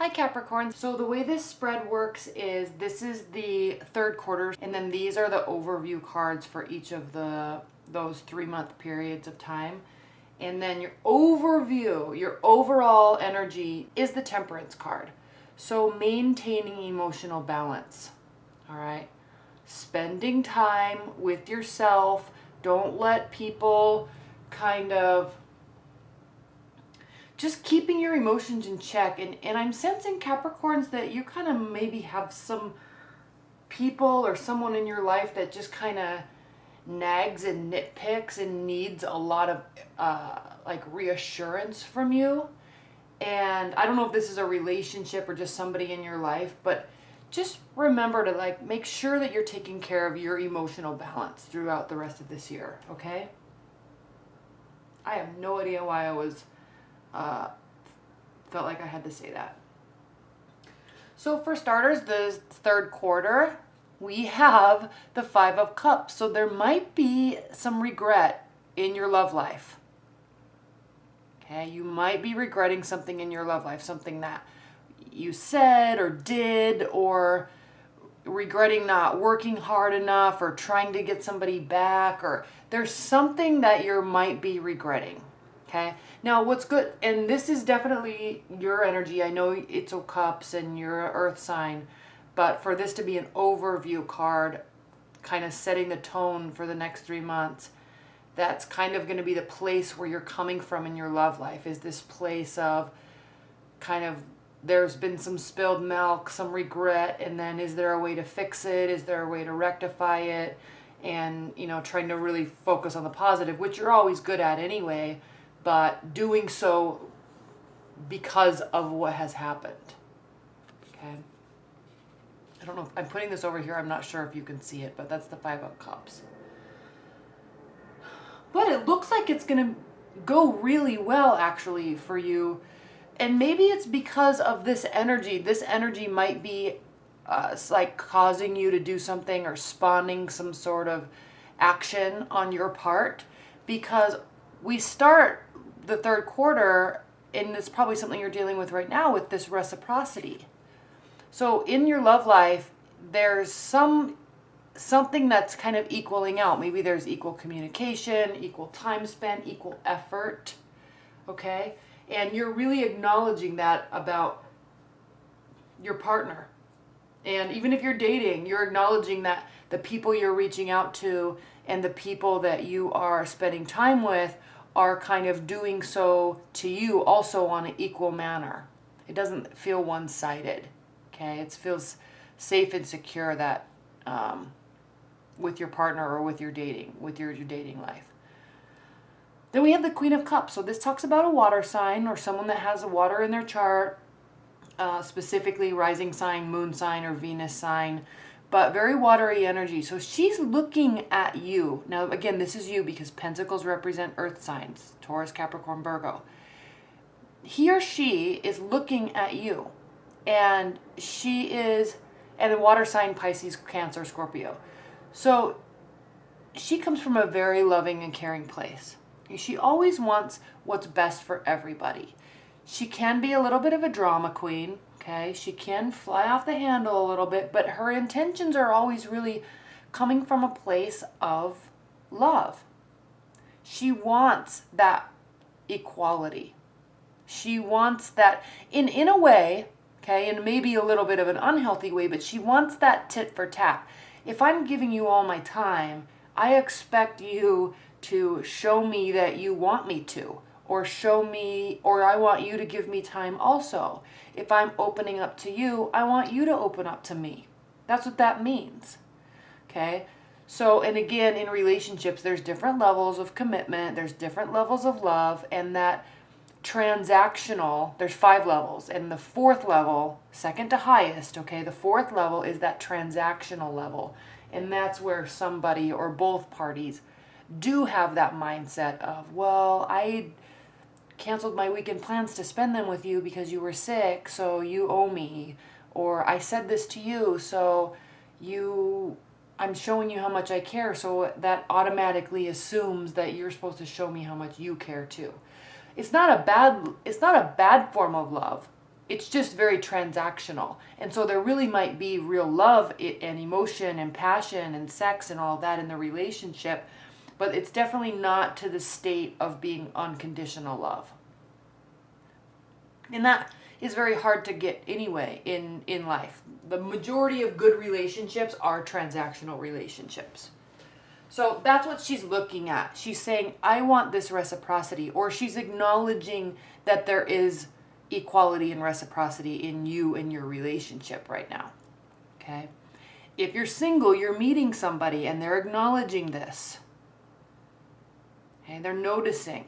Hi Capricorn. So the way this spread works is this is the third quarter, and then these are the overview cards for each of those 3-month periods of time. And then your overview, your overall energy is the Temperance card. So maintaining emotional balance. All right. Spending time with yourself. Don't let people kind of just keeping your emotions in check. And I'm sensing, Capricorns, that you kind of maybe have some people or someone in your life that just kind of nags and nitpicks and needs a lot of like reassurance from you. And I don't know if this is a relationship or just somebody in your life, but just remember to like make sure that you're taking care of your emotional balance throughout the rest of this year, okay? I have no idea why I was felt like I had to say that. So for starters, the third quarter, we have the 5 of Cups. So there might be some regret in your love life. Okay, you might be regretting something in your love life, something that you said or did, or regretting not working hard enough or trying to get somebody back, or there's something that you might be regretting. Okay, now what's good, and this is definitely your energy. I know it's a Cups and you're an earth sign, but for this to be an overview card, kind of setting the tone for the next 3 months, that's kind of going to be the place where you're coming from in your love life, is this place of kind of, there's been some spilled milk, some regret, and then is there a way to fix it? Is there a way to rectify it? And, you know, trying to really focus on the positive, which you're always good at anyway, but doing so because of what has happened. Okay. I don't know if I'm putting this over here. I'm not sure if you can see it, but that's the 5 of Cups. But it looks like it's going to go really well actually for you. And maybe it's because of this energy. This energy might be like causing you to do something or spawning some sort of action on your part, because we start the third quarter, and it's probably something you're dealing with right now with this reciprocity. So in your love life, there's something that's kind of equaling out. Maybe there's equal communication, equal time spent, equal effort, okay? And you're really acknowledging that about your partner. And even if you're dating, you're acknowledging that the people you're reaching out to and the people that you are spending time with are kind of doing so to you also on an equal manner. It doesn't feel one-sided, okay? It feels safe and secure that with your partner or with your dating life. Then we have the Queen of Cups. So this talks about a water sign or someone that has a water in their chart, specifically rising sign, moon sign, or Venus sign, but very watery energy. So she's looking at you. Now, again, this is you because Pentacles represent earth signs, Taurus, Capricorn, Virgo. He or she is looking at you, and she is, and a water sign, Pisces, Cancer, Scorpio. So she comes from a very loving and caring place. She always wants what's best for everybody. She can be a little bit of a drama queen, okay? She can fly off the handle a little bit, but her intentions are always really coming from a place of love. She wants that equality. She wants that in a way, okay, and maybe a little bit of an unhealthy way, but she wants that tit for tat. If I'm giving you all my time, I expect you to show me that you want me to, or show me, or I want you to give me time also. If I'm opening up to you, I want you to open up to me. That's what that means. Okay? So, and again, in relationships, there's different levels of commitment, there's different levels of love, and that transactional, there's 5 levels, and the 4th level, second to highest, okay, the 4th level is that transactional level, and that's where somebody or both parties do have that mindset of, well, I canceled my weekend plans to spend them with you because you were sick, so you owe me, or I said this to you, so I'm showing you how much I care, so that automatically assumes that you're supposed to show me how much you care too. It's not a bad form of love. It's just very transactional. And so there really might be real love and emotion and passion and sex and all that in the relationship, but it's definitely not to the state of being unconditional love. And that is very hard to get anyway in life. The majority of good relationships are transactional relationships. So that's what she's looking at. She's saying, I want this reciprocity, or she's acknowledging that there is equality and reciprocity in you and your relationship right now. Okay? If you're single, you're meeting somebody and they're acknowledging this. Okay? They're noticing.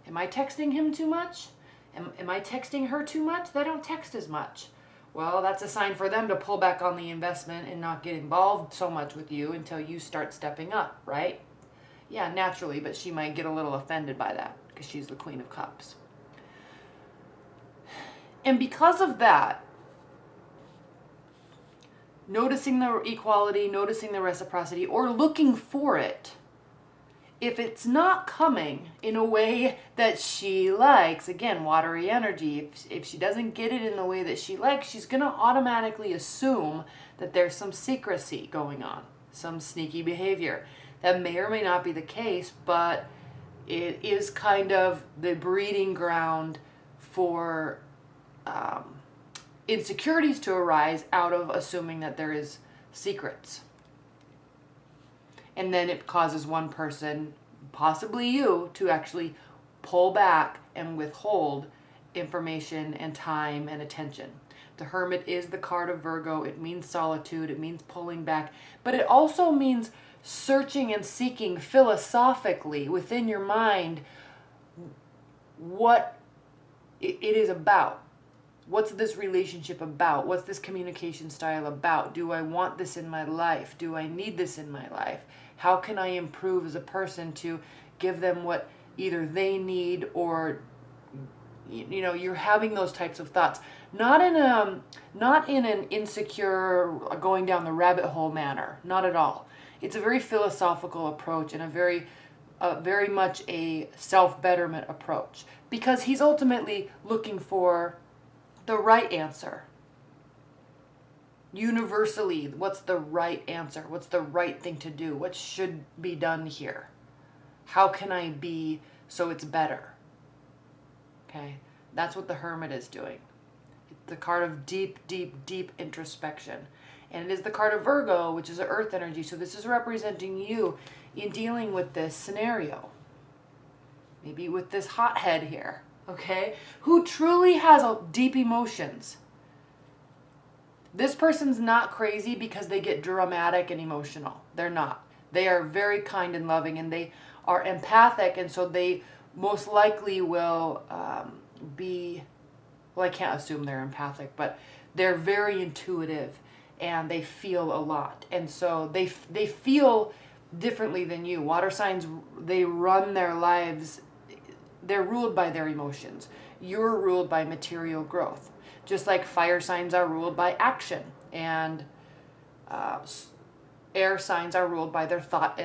Am I texting him too much? Am I texting her too much? They don't text as much. Well, that's a sign for them to pull back on the investment and not get involved so much with you until you start stepping up, right? Yeah, naturally, but she might get a little offended by that because she's the Queen of Cups. And because of that, noticing the equality, noticing the reciprocity, or looking for it, if it's not coming in a way that she likes, again, watery energy, if she doesn't get it in the way that she likes, she's going to automatically assume that there's some secrecy going on, some sneaky behavior. That may or may not be the case, but it is kind of the breeding ground for insecurities to arise out of assuming that there is secrets. And then it causes one person, possibly you, to actually pull back and withhold information and time and attention. The Hermit is the card of Virgo. It means solitude. It means pulling back. But it also means searching and seeking philosophically within your mind what it is about. What's this relationship about? What's this communication style about? Do I want this in my life? Do I need this in my life? How can I improve as a person to give them what either they need, or, you know, you're having those types of thoughts. Not in an insecure, going down the rabbit hole manner. Not at all. It's a very philosophical approach and a very much a self-betterment approach, because he's ultimately looking for the right answer. Universally, what's the right answer? What's the right thing to do? What should be done here? How can I be so it's better? Okay, that's what the Hermit is doing. It's the card of deep, deep, deep introspection. And it is the card of Virgo, which is an earth energy. So this is representing you in dealing with this scenario. Maybe with this hothead here, okay? Who truly has deep emotions. This person's not crazy because they get dramatic and emotional. They're not. They are very kind and loving, and they are empathic, and so they most likely will be, well, I can't assume they're empathic, but they're very intuitive, and they feel a lot. And so they feel differently than you. Water signs, they run their lives, they're ruled by their emotions. You're ruled by material growth. Just like fire signs are ruled by action, and air signs are ruled by their thoughts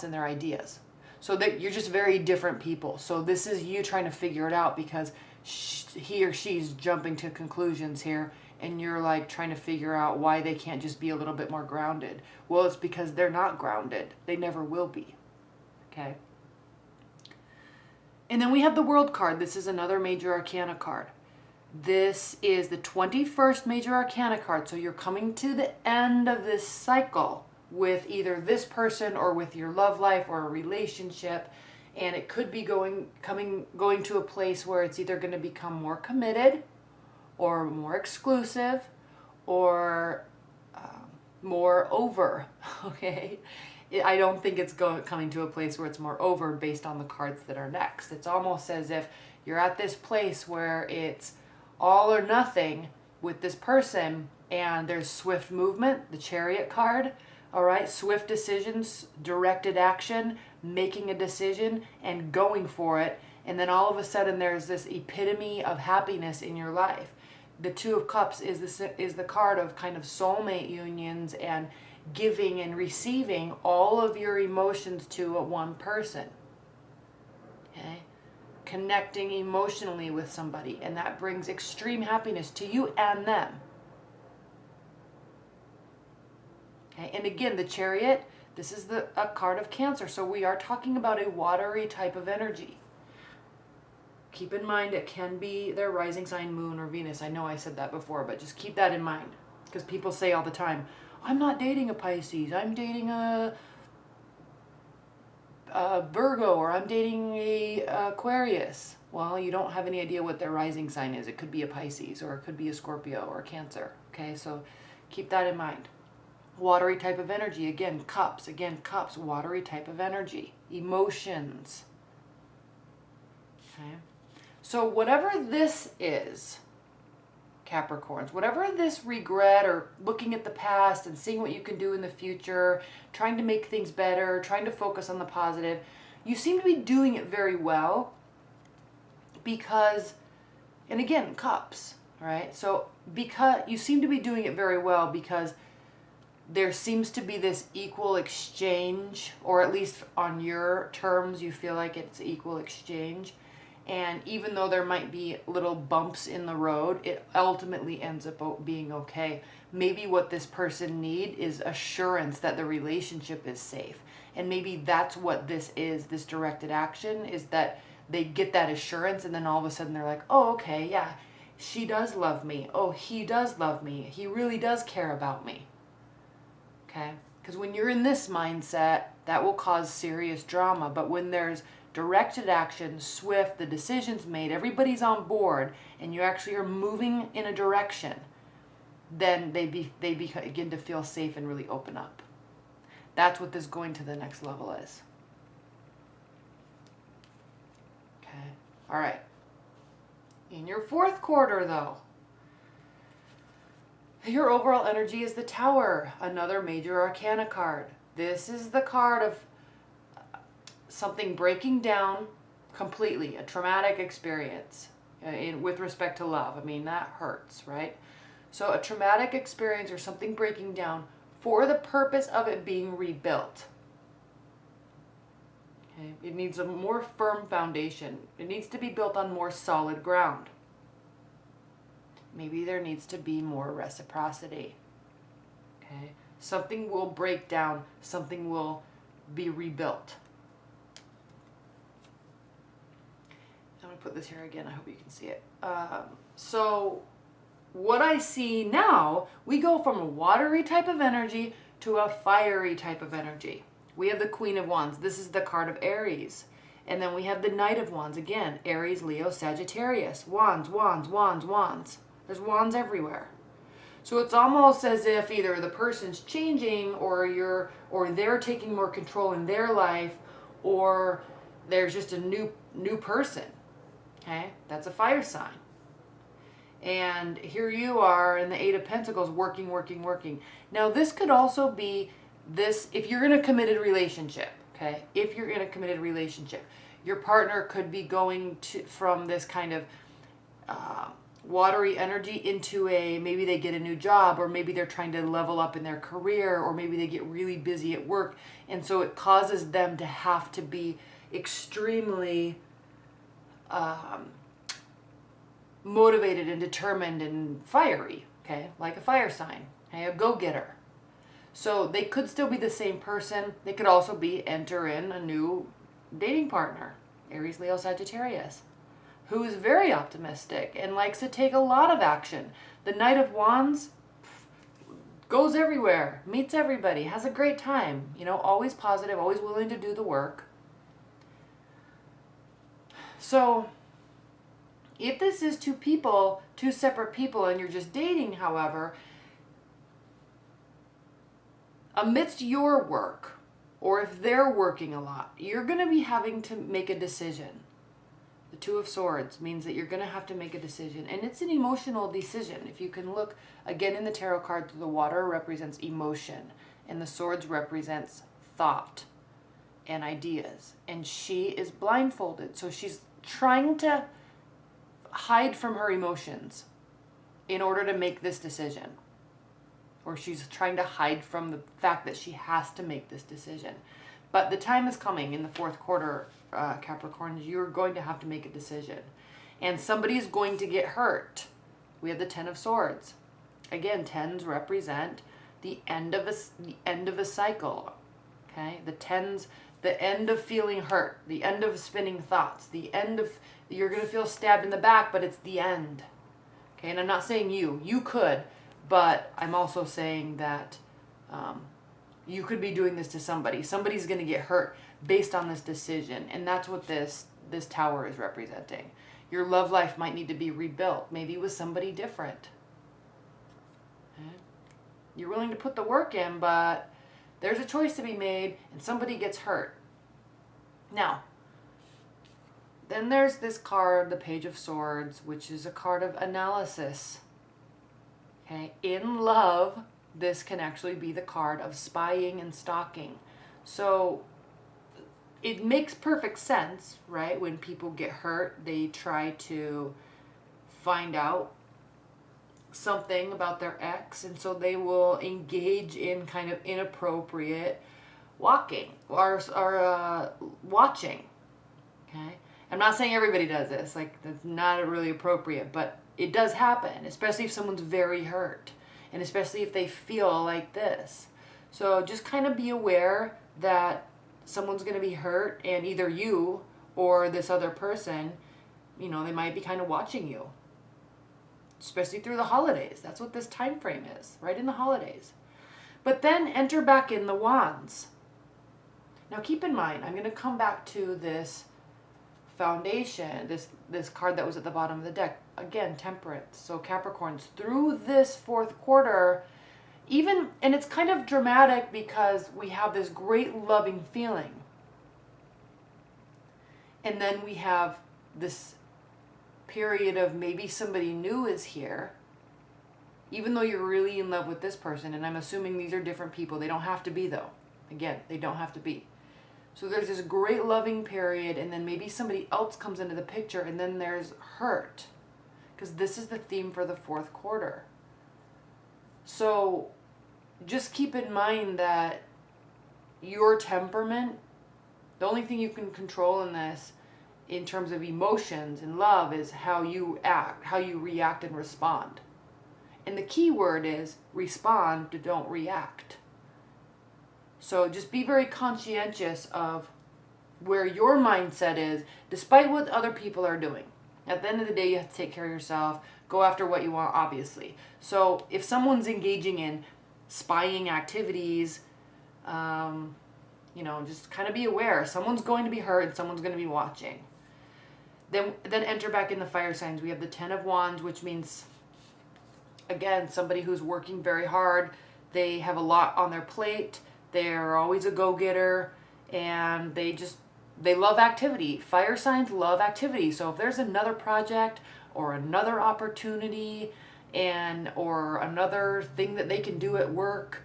and their ideas. So that you're just very different people. So this is you trying to figure it out, because he or she's jumping to conclusions here, and you're like trying to figure out why they can't just be a little bit more grounded. Well, it's because they're not grounded. They never will be. Okay. And then we have the World card. This is another major arcana card. This is the 21st major arcana card. So you're coming to the end of this cycle with either this person or with your love life or a relationship. And it could be going to a place where it's either going to become more committed or more exclusive or more over. Okay. I don't think it's coming to a place where it's more over based on the cards that are next. It's almost as if you're at this place where it's all or nothing with this person, and there's swift movement, the Chariot card, all right? Swift decisions, directed action, making a decision and going for it. And then all of a sudden there's this epitome of happiness in your life. The Two of Cups is the card of kind of soulmate unions and giving and receiving all of your emotions to one person. Okay? connecting emotionally with somebody, and that brings extreme happiness to you and them. Okay, and again, the Chariot, this is a card of Cancer, so we are talking about a watery type of energy. Keep in mind, it can be their rising sign, moon, or Venus. I know I said that before, but just keep that in mind, because people say all the time, I'm not dating a Pisces, I'm dating a Virgo, or I'm dating a Aquarius. Well, you don't have any idea what their rising sign is. It could be a Pisces, or it could be a Scorpio, or a Cancer. Okay, so keep that in mind. Watery type of energy, again, cups, watery type of energy. Emotions. Okay, so whatever this is, Capricorns, whatever this regret or looking at the past and seeing what you can do in the future, trying to make things better, trying to focus on the positive, you seem to be doing it very well because, and again, cups, right? So because you seem to be doing it very well because there seems to be this equal exchange, or at least on your terms, you feel like it's equal exchange. And even though there might be little bumps in the road, it ultimately ends up being okay. Maybe what this person needs is assurance that the relationship is safe. And maybe that's what this is, this directed action, is that they get that assurance and then all of a sudden they're like, oh, okay, yeah, she does love me. Oh, he does love me. He really does care about me. Okay? Because when you're in this mindset, that will cause serious drama. But when there's directed action, swift, the decision's made, everybody's on board, and you actually are moving in a direction, then they begin to feel safe and really open up. That's what this going to the next level is. Okay. All right. In your fourth quarter, though, your overall energy is the Tower, another major arcana card. This is the card of something breaking down completely, a traumatic experience with respect to love. I mean, that hurts, right? So a traumatic experience or something breaking down for the purpose of it being rebuilt. Okay? It needs a more firm foundation. It needs to be built on more solid ground. Maybe there needs to be more reciprocity. Okay? Something will break down, something will be rebuilt. I'm going to put this here again. I hope you can see it. So what I see now, we go from a watery type of energy to a fiery type of energy. We have the Queen of Wands. This is the card of Aries. And then we have the Knight of Wands. Again, Aries, Leo, Sagittarius. Wands, wands, wands, wands. There's wands everywhere. So it's almost as if either the person's changing or they're taking more control in their life, or there's just a new person. Okay? That's a fire sign. And here you are in the Eight of Pentacles working, working, working. Now this could also be this, if you're in a committed relationship, okay? If you're in a committed relationship, your partner could be going from this kind of watery energy into maybe they get a new job, or maybe they're trying to level up in their career, or maybe they get really busy at work. And so it causes them to have to be extremely motivated and determined and fiery, okay? Like a fire sign, okay? A go-getter. So they could still be the same person. They could also enter in a new dating partner, Aries, Leo, Sagittarius, who is very optimistic and likes to take a lot of action. The Knight of Wands goes everywhere, meets everybody, has a great time, you know, always positive, always willing to do the work. So if this is two separate people, and you're just dating, however, amidst your work, or if they're working a lot, you're going to be having to make a decision. The Two of Swords means that you're going to have to make a decision, and it's an emotional decision. If you can look again in the tarot card, the water represents emotion, and the swords represents thought and ideas. And she is blindfolded, so she's trying to hide from her emotions in order to make this decision. Or she's trying to hide from the fact that she has to make this decision. But the time is coming in the fourth quarter, Capricorns. You're going to have to make a decision. And somebody's going to get hurt. We have the Ten of Swords. Again, tens represent the end of a cycle. Okay? The tens, the end of feeling hurt, the end of spinning thoughts, the end of, you're going to feel stabbed in the back, but it's the end. Okay? And I'm not saying you could, but I'm also saying that you could be doing this to somebody. Somebody's going to get hurt based on this decision. And that's what this tower is representing. Your love life might need to be rebuilt, maybe with somebody different. Okay? You're willing to put the work in, but there's a choice to be made and somebody gets hurt. Now, then there's this card, the Page of Swords, which is a card of analysis. Okay? In love, this can actually be the card of spying and stalking. So it makes perfect sense, right? When people get hurt, they try to find out something about their ex, and so they will engage in kind of inappropriate watching. Okay? I'm not saying everybody does this, like that's not really appropriate, but it does happen, especially if someone's very hurt, and especially if they feel like this. So just kind of be aware that someone's going to be hurt, and either you or this other person, you know, they might be kind of watching you, especially through the holidays. That's what this time frame is, right in the holidays. But then enter back in the Wands. Now keep in mind, I'm going to come back to this foundation, this card that was at the bottom of the deck. Again, Temperance. So Capricorns, through this fourth quarter, even, and it's kind of dramatic because we have this great loving feeling. And then we have this period of maybe somebody new is here, even though you're really in love with this person. And I'm assuming these are different people. They don't have to be, though. Again, they don't have to be. So there's this great loving period, and then maybe somebody else comes into the picture, and then there's hurt. Because this is the theme for the fourth quarter. So just keep in mind that your temperament, the only thing you can control in this, in terms of emotions and love, is how you act, how you react and respond. And the key word is respond, don't react. So just be very conscientious of where your mindset is, despite what other people are doing. At the end of the day, you have to take care of yourself, go after what you want, obviously. So if someone's engaging in spying activities, you know, just kind of be aware. Someone's going to be hurt and someone's going to be watching. Then enter back in the fire signs. We have the Ten of Wands, which means, again, somebody who's working very hard. They have a lot on their plate. They're always a go-getter, and they love activity. Fire signs love activity. So if there's another project or another opportunity or another thing that they can do at work,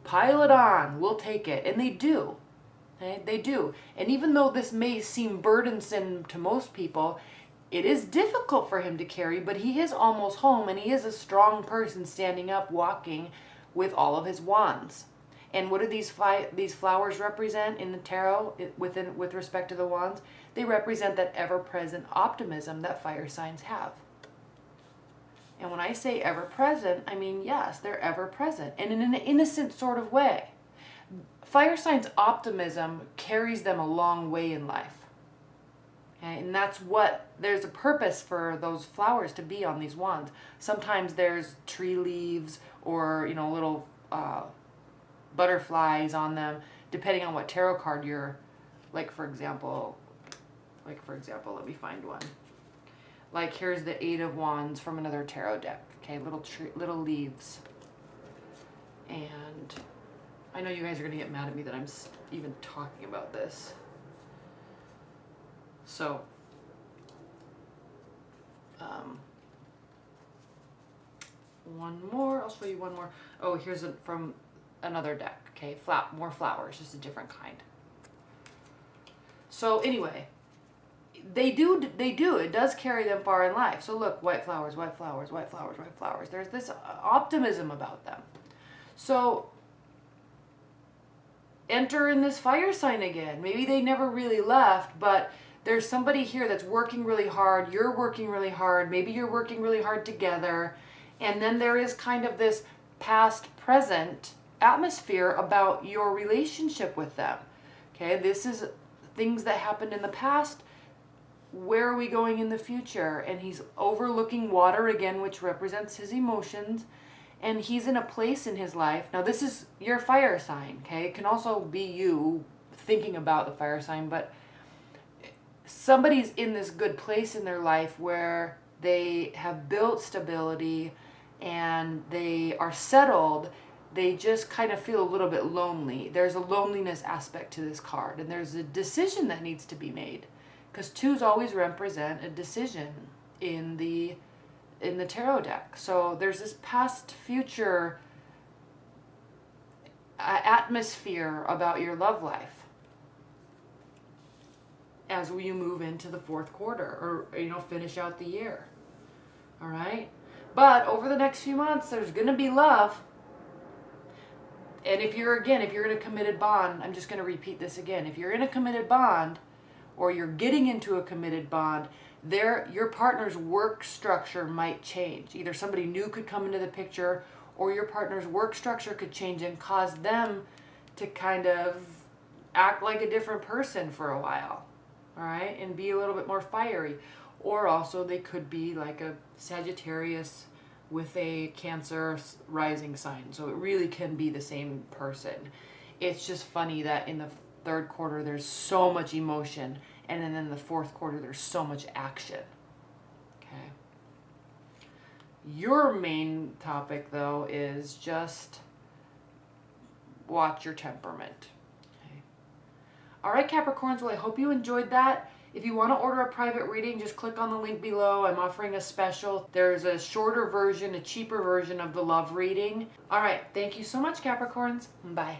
pile it on. We'll take it. And they do. Okay? They do. And even though this may seem burdensome to most people, it is difficult for him to carry, but he is almost home, and he is a strong person standing up, walking with all of his wands. And what do these flowers represent in the tarot with respect to the wands? They represent that ever-present optimism that fire signs have. And when I say ever-present, I mean, yes, they're ever-present, and in an innocent sort of way. Fire signs' optimism carries them a long way in life. Okay? And there's a purpose for those flowers to be on these wands. Sometimes there's tree leaves or, you know, little butterflies on them, depending on what tarot card you're, like for example, let me find one. Like here's the Eight of Wands from another tarot deck. Okay, little leaves. And I know you guys are gonna get mad at me that I'm even talking about this. So, one more. I'll show you one more. Oh, here's from another deck. Okay, more flowers, just a different kind. So anyway, they do. It does carry them far in life. So look, white flowers, white flowers, white flowers, white flowers. There's this optimism about them. So enter in this fire sign again. Maybe they never really left, but there's somebody here that's working really hard. You're working really hard. Maybe you're working really hard together. And then there is kind of this past present atmosphere about your relationship with them. Okay, this is things that happened in the past. Where are we going in the future? And he's overlooking water again, which represents his emotions. And he's in a place in his life. Now this is your fire sign, okay? It can also be you thinking about the fire sign, but somebody's in this good place in their life where they have built stability and they are settled. They just kind of feel a little bit lonely. There's a loneliness aspect to this card, and there's a decision that needs to be made, because twos always represent a decision in the tarot deck. So there's this past future atmosphere about your love life as you move into the fourth quarter, or finish out the year. All right, but over the next few months there's going to be love. And if you're in a committed bond, I'm just going to repeat this again. If you're in a committed bond, or you're getting into a committed bond, your partner's work structure might change. Either somebody new could come into the picture, or your partner's work structure could change and cause them to kind of act like a different person for a while, all right, and be a little bit more fiery. Or also they could be like a Sagittarius with a Cancer rising sign. So it really can be the same person. It's just funny that in the third quarter there's so much emotion, and then in the fourth quarter there's so much action. Okay. Your main topic though is just watch your temperament. Okay. All right, Capricorns, well, I hope you enjoyed that. If you want to order a private reading, just click on the link below. I'm offering a special. There's a shorter version, a cheaper version of the love reading. All right, thank you so much, Capricorns. Bye.